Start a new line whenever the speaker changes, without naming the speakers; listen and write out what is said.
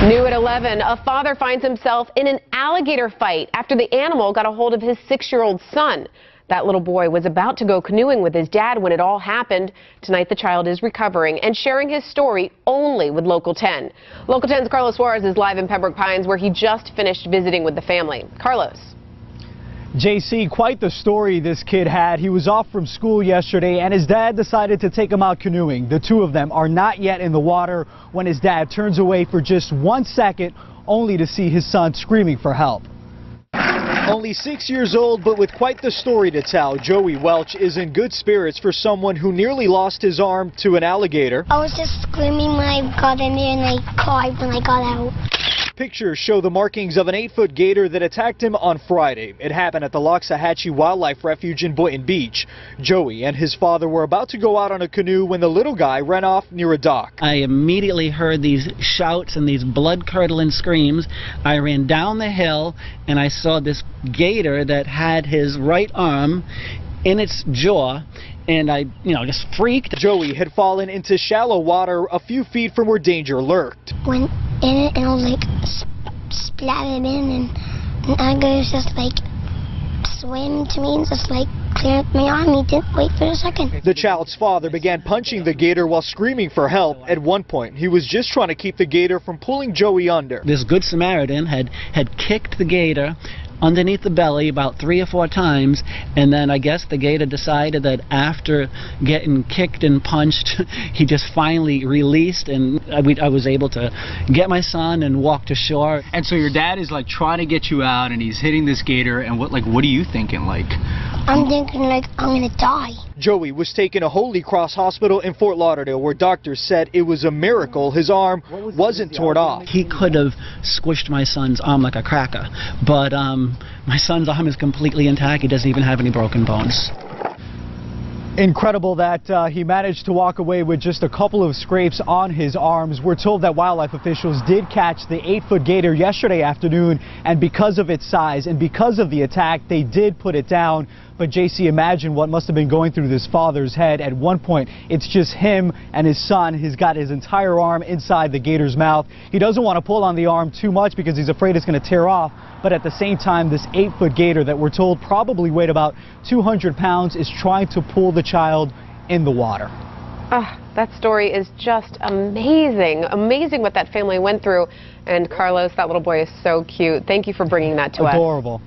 New at 11, a father finds himself in an alligator fight after the animal got a hold of his 6-year-old son. That little boy was about to go canoeing with his dad when it all happened. Tonight, the child is recovering and sharing his story only with Local 10. Local 10's Carlos Suarez is live in Pembroke Pines, where he just finished visiting with the family. Carlos.
JC, quite the story this kid had. He was off from school yesterday and his dad decided to take him out canoeing. The two of them are not yet in the water when his dad turns away for just 1 second, only to see his son screaming for help. Only 6 years old, but with quite the story to tell, Joey Welch is in good spirits for someone who nearly lost his arm to an alligator.
I was just screaming when I got in there and I cried when I got out.
Pictures show the markings of an 8-foot gator that attacked him on Friday. It happened at the Loxahatchee Wildlife Refuge in Boynton Beach. Joey and his father were about to go out on a canoe when the little guy ran off near a dock.
I immediately heard these shouts and these blood-curdling screams. I ran down the hill and I saw this gator that had his right arm in its jaw, and I, just freaked.
Joey had fallen into shallow water a few feet from where danger lurked.
Went in it and I was like splattered in, and I was just like swam to me and just like cleared my arm. He didn't wait for a second.
The child's father began punching the gator while screaming for help. At one point, he was just trying to keep the gator from pulling Joey under.
This Good Samaritan had kicked the gator underneath the belly about 3 or 4 times, and then I guess the gator decided that after getting kicked and punched, he just finally released, and I was able to get my son and walk to shore.
And so your dad is like trying to get you out, and he's hitting this gator, and what are you thinking? Like,
I'm thinking like I'm gonna die.
Joey was taken to Holy Cross Hospital in Fort Lauderdale, where doctors said it was a miracle his arm wasn't torn off.
He could have squished my son's arm like a cracker, but my son's arm is completely intact. He doesn't even have any broken bones.
Incredible that he managed to walk away with just a couple of scrapes on his arms. We're told that wildlife officials did catch the 8-foot gator yesterday afternoon, and because of its size and because of the attack, they did put it down. But JC, imagine what must have been going through this father's head. At one point, it's just him and his son. He's got his entire arm inside the gator's mouth. He doesn't want to pull on the arm too much because he's afraid it's going to tear off. But at the same time, this 8-foot gator that we're told probably weighed about 200 pounds is trying to pull the child in the water.
That story is just amazing. Amazing what that family went through. And Carlos, that little boy is so cute. Thank you for bringing that to us.
Adorable.